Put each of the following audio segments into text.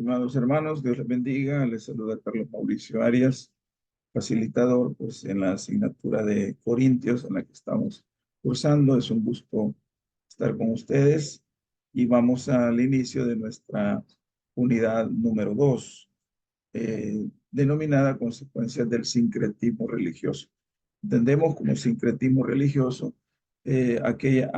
Estimados hermanos, Dios les bendiga. Les saluda Carlos Mauricio Arias, facilitador pues, en la asignatura de Corintios en la que estamos cursando. Es un gusto estar con ustedes y vamos al inicio de nuestra unidad número 2, denominada Consecuencias del sincretismo religioso. Entendemos como sincretismo religioso aquel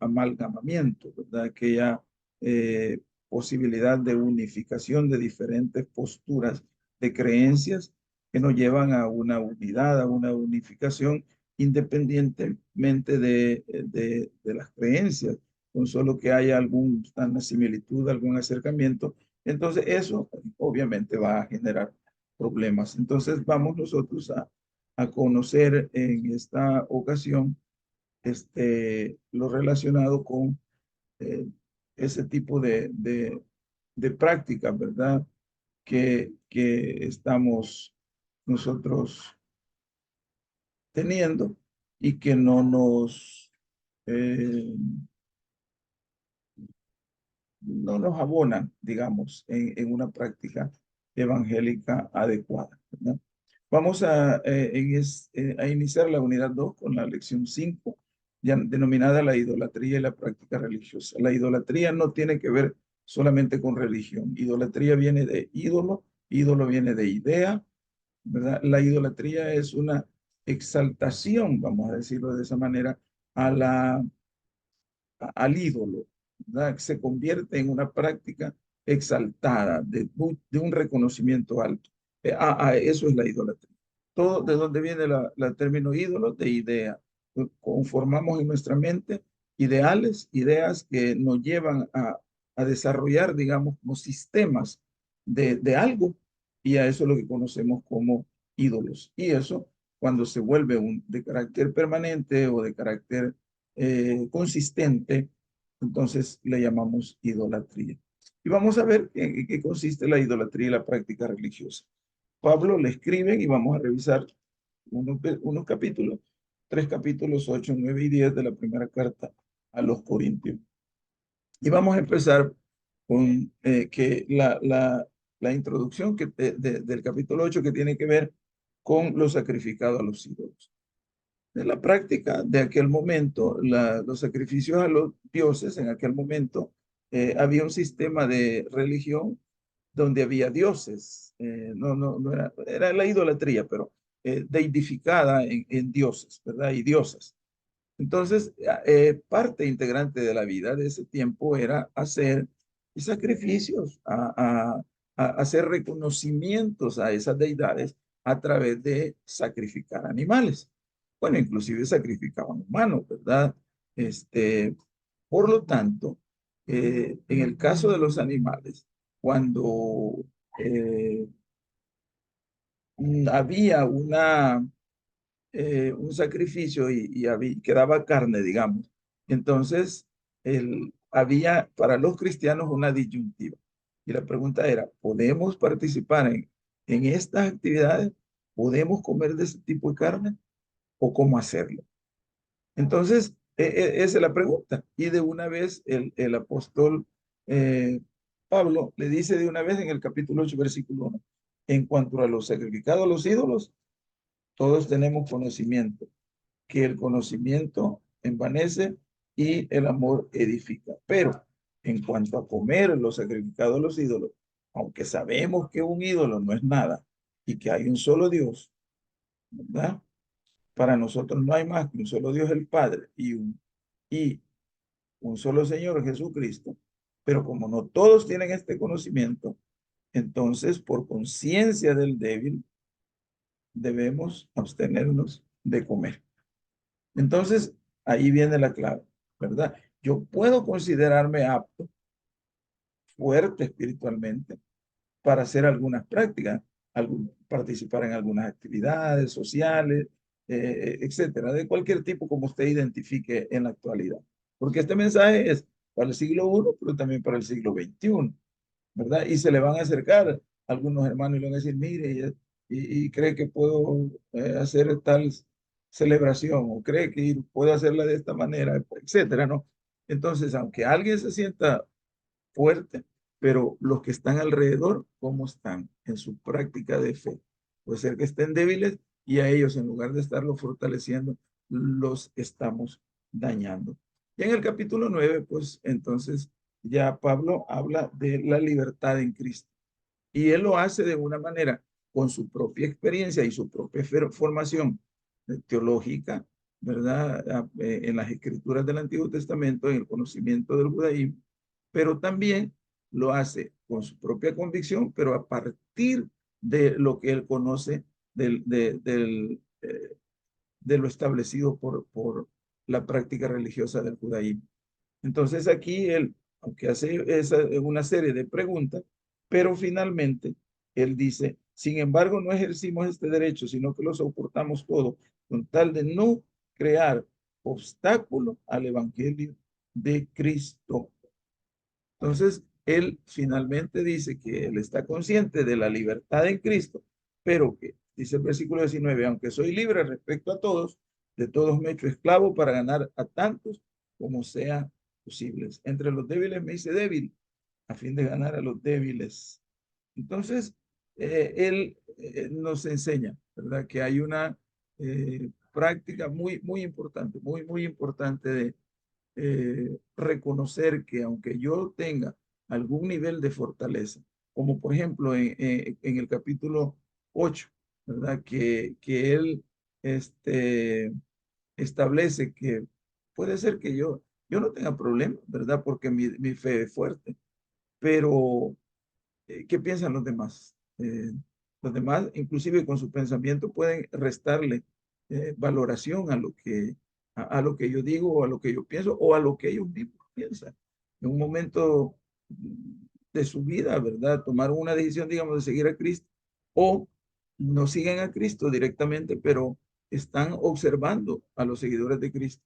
amalgamamiento, ¿verdad? Aquella eh, posibilidad de unificación de diferentes posturas de creencias que nos llevan a una unidad, a una unificación, independientemente de las creencias, con solo que haya alguna similitud, algún acercamiento. Entonces eso obviamente va a generar problemas. Entonces vamos nosotros a conocer en esta ocasión lo relacionado con eh, ese tipo de prácticas, ¿verdad? Que estamos nosotros teniendo y que eh, no nos abonan, digamos, en una práctica evangélica adecuada, ¿verdad? Vamos a iniciar la unidad 2 con la lección 5, ya denominada la idolatría y la práctica religiosa. La idolatría no tiene que ver solamente con religión. Idolatría viene de ídolo, ídolo viene de idea, ¿verdad? La idolatría es una exaltación, vamos a decirlo de esa manera, a al ídolo, ¿verdad? Que se convierte en una práctica exaltada de un reconocimiento alto. Eso es la idolatría. Todo de donde viene la término ídolo, de idea. Conformamos en nuestra mente ideales, ideas que nos llevan a desarrollar, digamos, como sistemas de algo, y a eso es lo que conocemos como ídolos. Y eso, cuando se vuelve de carácter permanente o de carácter consistente, entonces le llamamos idolatría. Y vamos a ver en qué consiste la idolatría y la práctica religiosa. Pablo le escribe y vamos a revisar unos capítulos, 3 capítulos, 8, 9 y 10 de la primera carta a los Corintios. Y vamos a empezar con la introducción del capítulo 8 que tiene que ver con lo sacrificado a los ídolos. En la práctica de aquel momento, los sacrificios a los dioses, en aquel momento había un sistema de religión donde había dioses. No era la idolatría, pero deidificada en dioses, ¿verdad? Y diosas. Entonces, parte integrante de la vida de ese tiempo era hacer sacrificios, hacer reconocimientos a esas deidades a través de sacrificar animales. Bueno, inclusive sacrificaban humanos, ¿verdad? Este, por lo tanto, en el caso de los animales, cuando eh, había un sacrificio y quedaba carne, digamos. Entonces, había para los cristianos una disyuntiva. Y la pregunta era, ¿podemos participar en estas actividades? ¿Podemos comer de ese tipo de carne? ¿O cómo hacerlo? Entonces, esa es la pregunta. Y de una vez el apóstol eh, Pablo le dice de una vez en el capítulo 8, versículo 1, en cuanto a los sacrificados a los ídolos, todos tenemos conocimiento, que el conocimiento envanece y el amor edifica. Pero en cuanto a comer los sacrificados a los ídolos, aunque sabemos que un ídolo no es nada y que hay un solo Dios, ¿verdad? Para nosotros no hay más que un solo Dios el Padre y un solo Señor Jesucristo. Pero como no todos tienen este conocimiento, entonces por conciencia del débil debemos abstenernos de comer. Entonces, ahí viene la clave, ¿verdad? Yo puedo considerarme apto, fuerte espiritualmente, para hacer algunas prácticas, participar en algunas actividades sociales, etcétera, de cualquier tipo como usted identifique en la actualidad. Porque este mensaje es para el siglo I, pero también para el siglo XXI, ¿verdad? Y se le van a acercar algunos hermanos y le van a decir, mire, y cree que puedo hacer tal celebración, o cree que puedo hacerla de esta manera, etcétera, ¿no? Entonces, aunque alguien se sienta fuerte, pero los que están alrededor, ¿cómo están en su práctica de fe? Puede ser que estén débiles y a ellos, en lugar de estarlos fortaleciendo, los estamos dañando. Y en el capítulo 9, pues entonces ya Pablo habla de la libertad en Cristo. Y él lo hace de una manera con su propia experiencia y su propia formación teológica, ¿verdad? En las escrituras del Antiguo Testamento, en el conocimiento del judaísmo, pero también lo hace con su propia convicción, pero a partir de lo que él conoce de lo establecido por la práctica religiosa del judaísmo. Entonces aquí él, aunque hace una serie de preguntas, pero finalmente él dice, sin embargo, no ejercimos este derecho, sino que lo soportamos todo, con tal de no crear obstáculo al evangelio de Cristo. Entonces, él finalmente dice que él está consciente de la libertad en Cristo, pero que, dice el versículo 19, aunque soy libre respecto a todos, de todos me he hecho esclavo para ganar a tantos como sea posibles. Entre los débiles me hice débil, a fin de ganar a los débiles. Entonces, él nos enseña, ¿verdad? Que hay una práctica muy importante, muy importante de reconocer que aunque yo tenga algún nivel de fortaleza, como por ejemplo en el capítulo 8, ¿verdad? Que él establece que puede ser que yo no tenga problema, ¿verdad? Porque mi fe es fuerte, pero ¿qué piensan los demás, inclusive con su pensamiento, pueden restarle valoración a lo que yo digo, o a lo que yo pienso, o a lo que ellos mismos piensan. En un momento de su vida, ¿verdad? Tomaron una decisión, digamos, de seguir a Cristo, o no siguen a Cristo directamente, pero están observando a los seguidores de Cristo.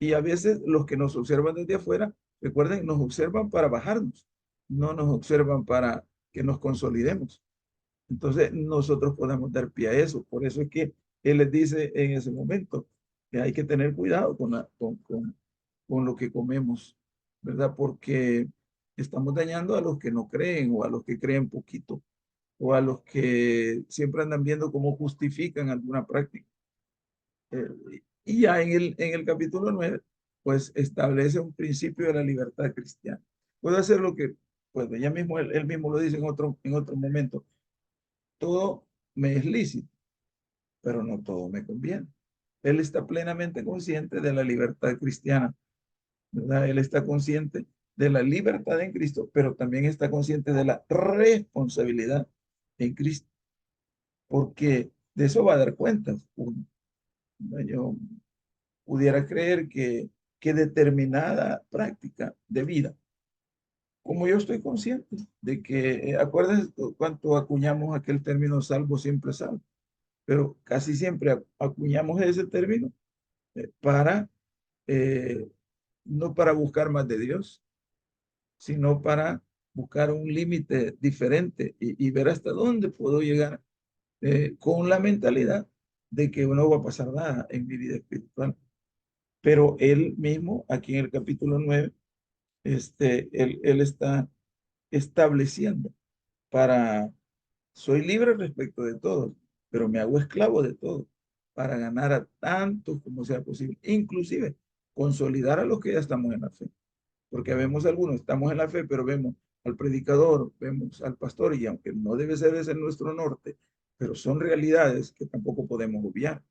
Y a veces los que nos observan desde afuera, recuerden, nos observan para bajarnos, no nos observan para que nos consolidemos. Entonces nosotros podemos dar pie a eso. Por eso es que Él les dice en ese momento que hay que tener cuidado con lo que comemos, ¿verdad? Porque estamos dañando a los que no creen o a los que creen poquito o a los que siempre andan viendo cómo justifican alguna práctica. Y ya en el capítulo 9 pues establece un principio de la libertad cristiana. Puedo hacer lo que, pues ya mismo él mismo lo dice en otro momento, todo me es lícito, pero no todo me conviene. Él está plenamente consciente de la libertad cristiana, ¿verdad? Él está consciente de la libertad en Cristo, pero también está consciente de la responsabilidad en Cristo, porque de eso va a dar cuentas uno. Yo pudiera creer que determinada práctica de vida, como yo estoy consciente de que, acuérdense cuánto acuñamos aquel término salvo, siempre salvo, pero casi siempre acuñamos ese término para, eh, no para buscar más de Dios, sino para buscar un límite diferente y ver hasta dónde puedo llegar con la mentalidad de que no va a pasar nada en mi vida espiritual. Pero él mismo, aquí en el capítulo 9, él está estableciendo para, soy libre respecto de todos, pero me hago esclavo de todos para ganar a tantos como sea posible, inclusive consolidar a los que ya estamos en la fe, porque vemos algunos, estamos en la fe, pero vemos al predicador, vemos al pastor, y aunque no debe ser ese nuestro norte, pero son realidades que tampoco podemos obviar.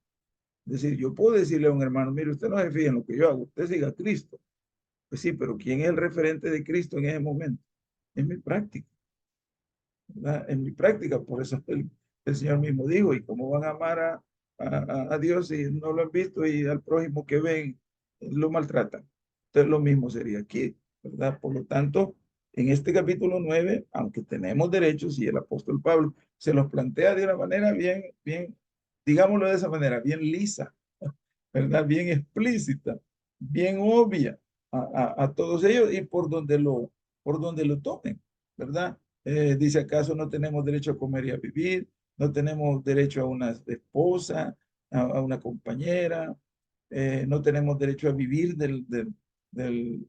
Es decir, yo puedo decirle a un hermano, mire, usted no se fije en lo que yo hago, usted siga a Cristo. Pues sí, pero ¿quién es el referente de Cristo en ese momento? Es mi práctica, ¿verdad? En mi práctica, por eso el Señor mismo dijo, ¿y cómo van a amar a Dios si no lo han visto y al prójimo que ven lo maltratan? Entonces lo mismo sería aquí, ¿verdad? Por lo tanto, en este capítulo 9, aunque tenemos derechos, y el apóstol Pablo se los plantea de una manera bien, digámoslo de esa manera, bien lisa, ¿verdad? Bien explícita, bien obvia a todos ellos y por donde lo tomen, ¿verdad? Dice, ¿acaso no tenemos derecho a comer y a vivir? ¿No tenemos derecho a una esposa, a una compañera? ¿No tenemos derecho a vivir del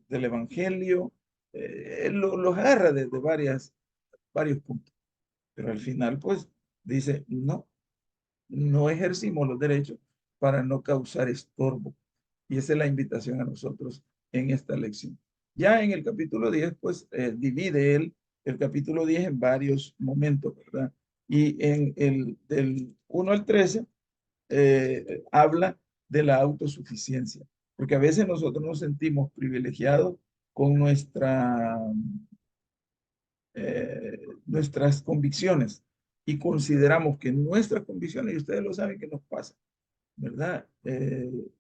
evangelio? los agarra desde varios puntos, pero al final pues dice, no, no ejercimos los derechos para no causar estorbo. Y esa es la invitación a nosotros en esta lección. Ya en el capítulo 10 pues divide él el capítulo 10 en varios momentos, ¿verdad? Y en el del 1 al 13 habla de la autosuficiencia, porque a veces nosotros nos sentimos privilegiados con nuestras convicciones y consideramos que nuestras convicciones, y ustedes lo saben que nos pasa, ¿verdad?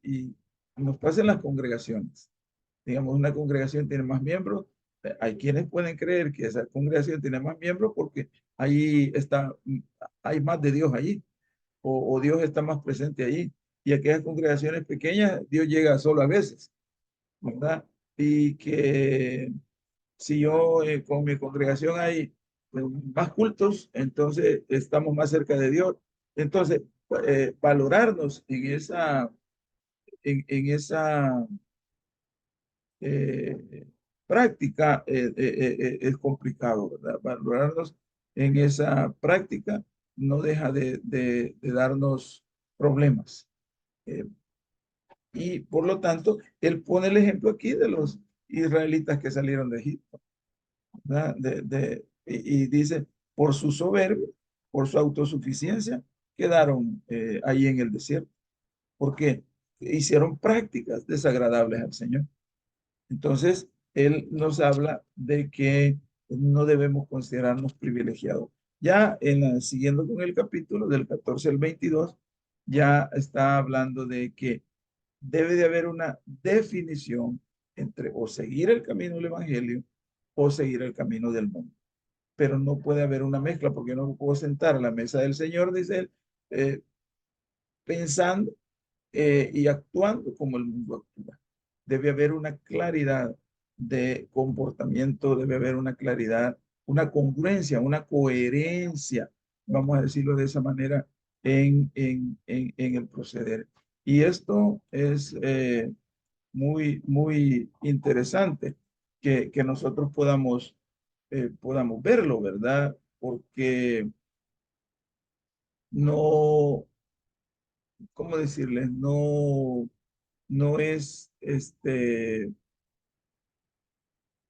Y nos pasa en las congregaciones. Digamos, una congregación tiene más miembros. Hay quienes pueden creer que esa congregación tiene más miembros porque ahí está, hay más de Dios allí, o Dios está más presente allí. Y aquellas congregaciones pequeñas, Dios llega solo a veces, ¿verdad? Y que si yo con mi congregación hay más cultos, entonces estamos más cerca de Dios. Entonces, valorarnos en esa práctica es complicado, ¿verdad? Valorarnos en esa práctica no deja de darnos problemas. Eh, y por lo tanto, él pone el ejemplo aquí de los israelitas que salieron de Egipto, ¿verdad? Y dice, por su soberbia, por su autosuficiencia, quedaron ahí en el desierto, porque hicieron prácticas desagradables al Señor. Entonces, él nos habla de que no debemos considerarnos privilegiados. Ya siguiendo con el capítulo del 14 al 22, ya está hablando de que debe de haber una definición entre o seguir el camino del Evangelio o seguir el camino del mundo. Pero no puede haber una mezcla porque no me puedo sentar a la mesa del Señor, dice él, eh, pensando y actuando como el mundo actúa. Debe haber una claridad de comportamiento, debe haber una claridad, una congruencia, una coherencia, vamos a decirlo de esa manera, en el proceder. Y esto es muy interesante que nosotros podamos verlo, ¿verdad? Porque no, ¿cómo decirles? No es